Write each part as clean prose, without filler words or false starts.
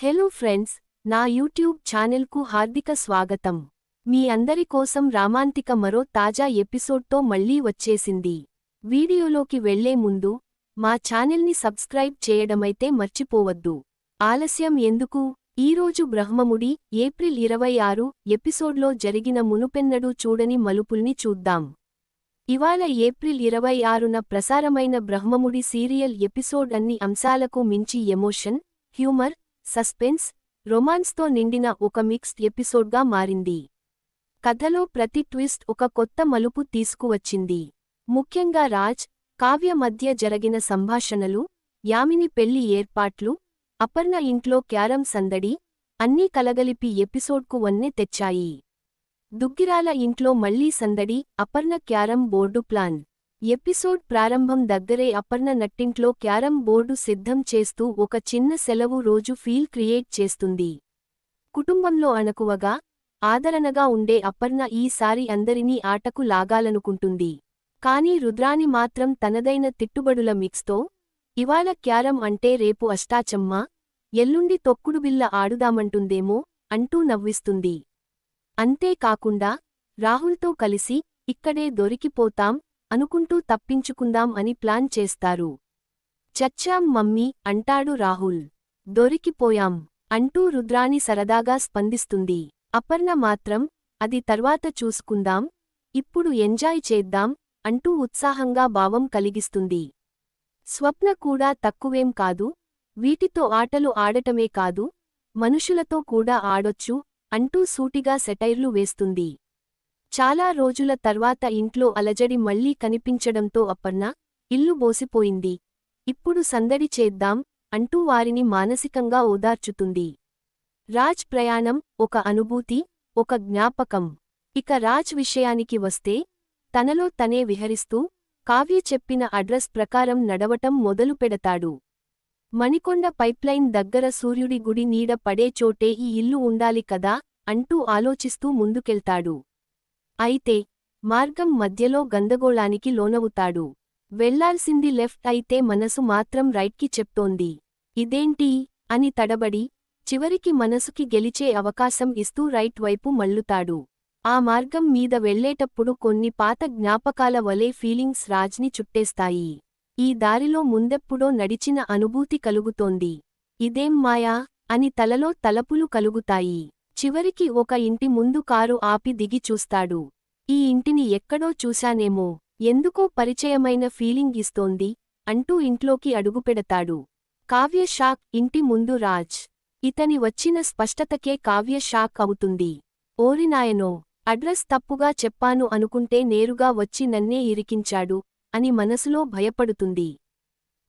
Hello friends, నా YouTube ఛానల్కు హార్దిక స్వాగతం. మీ అందరి కోసం రామాంతిక మరో తాజా ఎపిసోడ్తో మళ్ళీ వచ్చేసింది. వీడియోలోకి వెళ్లే ముందు మా ఛానల్ని సబ్స్క్రైబ్ చేయడమైతే మర్చిపోవద్దు. ఆలస్యం ఎందుకు? ఈరోజు బ్రహ్మముడి ఏప్రిల్ 26 ఎపిసోడ్లో జరిగిన మునుపెన్నడూ చూడని మలుపుల్ని చూద్దాం. ఇవాళ ఏప్రిల్ 26న ప్రసారమైన బ్రహ్మముడి సీరియల్ ఎపిసోడ్ అన్ని అంశాలకు మించి ఎమోషన్, హ్యూమర్, సస్పెన్స్, రొమాన్స్తో నిండిన ఒక మిక్స్డ్ ఎపిసోడ్గా మారింది. కథలో ప్రతి ట్విస్ట్ ఒక కొత్త మలుపు తీసుకువచ్చింది. ముఖ్యంగా రాజ్, కావ్య మధ్య జరిగిన సంభాషణలు, యామిని పెళ్లి ఏర్పాట్లు, అపర్ణ ఇంట్లో క్యారమ్ సందడి అన్నీ కలగలిపి ఎపిసోడ్కు వన్నె తెచ్చాయి. దుగ్గిరాల ఇంట్లో మళ్లీ సందడి, Aparna carrom board plan. Episode ప్రారంభం దగ్గరే అపర్ణ నట్టింట్లో క్యారమ్ బోర్డు సిద్ధం చేస్తూ ఒక చిన్న సెలవు రోజు ఫీల్ క్రియేట్ చేస్తుంది. కుటుంబంలో అణకువగా, ఆదరణగా ఉండే అపర్ణ ఈసారి అందరినీ ఆటకు లాగాలనుకుంటుంది. కానీ రుద్రాని మాత్రం తనదైన తిట్టుబడుల మిక్స్తో, ఇవాళ క్యారమ్ అంటే రేపు అష్టాచమ్మ, ఎల్లుండి తొక్కుడుబిల్ల ఆడుదామంటుందేమో అంటూ నవ్విస్తుంది. అంతేకాకుండా రాహుల్తో కలిసి ఇక్కడే దొరికిపోతాం అనుకుంటూ తప్పించుకుందాం అని ప్లాన్ చేస్తారు. చచ్చాం మమ్మీ అంటాడు రాహుల్. దొరికిపోయాం అంటూ రుద్రాని సరదాగా స్పందిస్తుంది. అపర్ణ మాత్రం అది తర్వాత చూసుకుందాం, ఇప్పుడు ఎంజాయ్ చేద్దాం అంటూ ఉత్సాహంగా భావం కలిగిస్తుంది. స్వప్న కూడా తక్కువేం కాదు, వీటితో ఆటలు ఆడటమే కాదు, మనుషులతో కూడా ఆడొచ్చు అంటూ సూటిగా సెటైర్లు వేస్తుంది. చాలా రోజుల తర్వాత ఇంట్లో అలజడి మళ్లీ కనిపించడంతో అపర్ణ, ఇల్లు బోసిపోయింది, ఇప్పుడు సందడి చేద్దాం అంటూ వారిని మానసికంగా ఓదార్చుతుంది. రాజ్ ప్రయాణం ఒక అనుభూతి, ఒక జ్ఞాపకం. ఇక రాజ్ విషయానికి వస్తే, తనలో తనే విహరిస్తూ, కావ్య చెప్పిన అడ్రస్ ప్రకారం నడవటం మొదలుపెడతాడు. మణికొండ పైప్లైన్ దగ్గర సూర్యుడి గుడి నీడ పడే చోటే ఈ ఇల్లు ఉండాలి కదా అంటూ ఆలోచిస్తూ ముందుకెళ్తాడు. అయితే మార్గం మధ్యలో గందగోళానికి లోనవుతాడు. వెళ్లాల్సింది లెఫ్ట్ అయితే మనసు మాత్రం రైట్కి చెప్తోంది. ఇదేంటి అని తడబడి, చివరికి మనసుకి గెలిచే అవకాశం ఇస్తూ రైట్ వైపు మళ్లుతాడు. ఆ మార్గం మీద వెళ్లేటప్పుడు కొన్ని పాత జ్ఞాపకాల వలె ఫీలింగ్స్ రాజ్ని చుట్టేస్తాయి. ఈ దారిలో ముందెప్పుడో నడిచిన అనుభూతి కలుగుతోంది. ఇదేం మాయా అని తలలో తలపులు కలుగుతాయి. చివరికి ఒక ఇంటి ముందు కారు ఆపి దిగి చూస్తాడు. ఈ ఇంటిని ఎక్కడో చూశానేమో, ఎందుకో పరిచయమైన ఫీలింగ్ ఇస్తోంది అంటూ ఇంట్లోకి అడుగుపెడతాడు. కావ్య షాక్. ఇంటి ముందు రాజ్. ఇతని వచ్చిన స్పష్టతకే కావ్య షాక్ అవుతుంది. ఓరినాయనో, అడ్రస్ తప్పుగా చెప్పాను అనుకుంటే నేరుగా వచ్చి నన్నే ఇరికించాడు అని మనసులో భయపడుతుంది.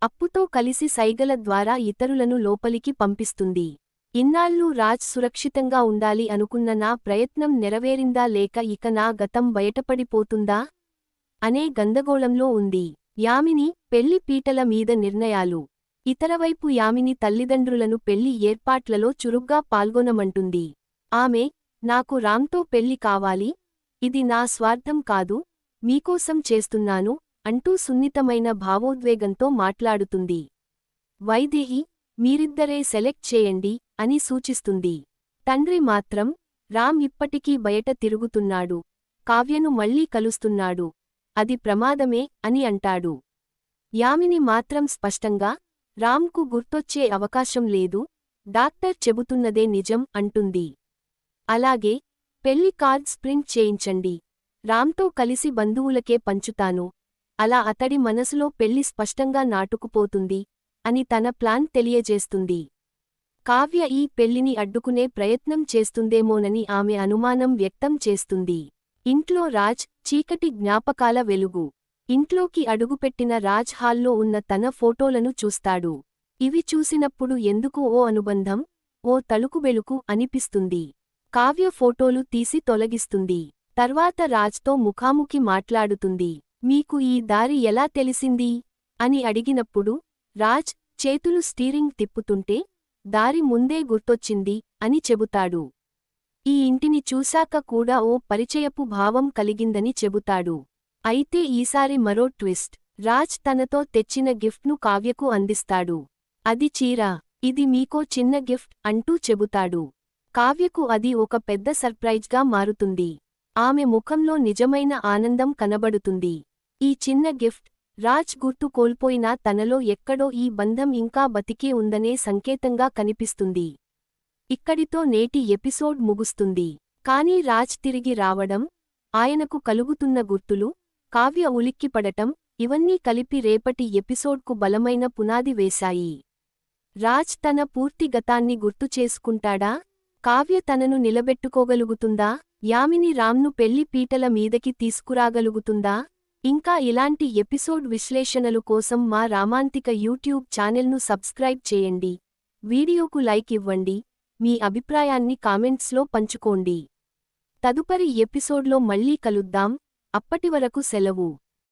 అప్పుతో కలిసి సైగల ద్వారా ఇతరులను లోపలికి పంపిస్తుంది. ఇన్నాళ్లూ రాజ్ సురక్షితంగా ఉండాలి అనుకున్న నా ప్రయత్నం నెరవేరిందా లేక ఇక నా గతం బయటపడిపోతుందా అనే గందగోళంలో ఉంది. యామిని పెళ్లి పీటల మీద నిర్ణయాలు. ఇతరవైపు యామిని తల్లిదండ్రులను పెళ్లి ఏర్పాట్లలో చురుగ్గా పాల్గొనమంటుంది. ఆమె, నాకు రామ్తో పెళ్లి కావాలి, ఇది నా స్వార్థం కాదు, మీకోసం చేస్తున్నాను అంటూ సున్నితమైన భావోద్వేగంతో మాట్లాడుతుంది. వైదేహి, మీరిద్దరే సెలెక్ట్ చేయండి అని సూచిస్తుంది. తండ్రి మాత్రం, రామ్ ఇప్పటికీ బయట తిరుగుతున్నాడు, కావ్యను మళ్లీ కలుస్తున్నాడు, అది ప్రమాదమే అని అంటాడు. యామిని మాత్రం స్పష్టంగా, రామ్కు గుర్తొచ్చే అవకాశం లేదు, డాక్టర్ చెబుతున్నదే నిజం అంటుంది. అలాగే, పెళ్లి కార్డ్స్ ప్రింట్ చేయించండి, రామ్తో కలిసి బంధువులకే పంచుతాను, అలా అతడి మనసులో పెళ్లి స్పష్టంగా నాటుకుపోతుంది అని తన ప్లాన్ తెలియజేస్తుంది. కావ్య ఈ పెళ్లిని అడ్డుకునే ప్రయత్నం చేస్తుందేమోనని ఆమె అనుమానం వ్యక్తం చేస్తుంది. ఇంట్లో రాజ్, చీకటి జ్ఞాపకాల వెలుగు. ఇంట్లోకి అడుగుపెట్టిన రాజ్ హాల్లో ఉన్న తన ఫోటోలను చూస్తాడు. ఇవి చూసినప్పుడు ఎందుకు ఓ అనుబంధం, ఓ తళుకుబెళుకు అనిపిస్తుంది. కావ్య ఫోటోలు తీసి తొలగిస్తుంది. తర్వాత రాజ్తో ముఖాముఖి మాట్లాడుతుంది. మీకు ఈ దారి ఎలా తెలిసింది అని అడిగినప్పుడు, రాజ్ చేతులు స్టీరింగ్ తిప్పుతుంటే, దారి ముందే గుర్తొచ్చింది అని చెబుతాడు. ఈ ఇంటిని చూశాక కూడా ఓ పరిచయపు భావం కలిగిందని చెబుతాడు. అయితే ఈసారి మరో ట్విస్ట్. రాజ్ తనతో తెచ్చిన గిఫ్ట్ను కావ్యకు అందిస్తాడు. అది చీర. ఇది మీకో చిన్న గిఫ్ట్ అంటూ చెబుతాడు. కావ్యకు అది ఒక పెద్ద సర్ప్రైజ్గా మారుతుంది. ఆమె ముఖంలో నిజమైన ఆనందం కనబడుతుంది. ఈ చిన్న గిఫ్ట్, రాజ్ గుర్తు కోల్పోయినా తనలో ఎక్కడో ఈ బంధం ఇంకా బతికే ఉందనే సంకేతంగా కనిపిస్తుంది. ఇక్కడితో నేటి ఎపిసోడ్ ముగుస్తుంది. కానీ రాజ్ తిరిగి రావడం, ఆయనకు కలుగుతున్న గుర్తులు, కావ్య ఉలిక్కిపడటం, ఇవన్నీ కలిపి రేపటి ఎపిసోడ్కు బలమైన పునాది వేశాయి. రాజ్ తన పూర్తి గతాన్ని గుర్తుచేసుకుంటాడా? కావ్య తనను నిలబెట్టుకోగలుగుతుందా? యామిని రామ్ను పెళ్లి పీటల మీదకి తీసుకురాగలుగుతుందా? ఇంకా ఇలాంటి ఎపిసోడ్ విశ్లేషణలు కోసం మా రామాంతిక యూట్యూబ్ ఛానల్ను సబ్స్క్రైబ్ చేయండి. వీడియోకు లైక్ ఇవ్వండి. మీ అభిప్రాయాన్ని కామెంట్స్లో పంచుకోండి. తదుపరి ఎపిసోడ్లో మళ్ళీ కలుద్దాం. అప్పటివరకు సెలవు.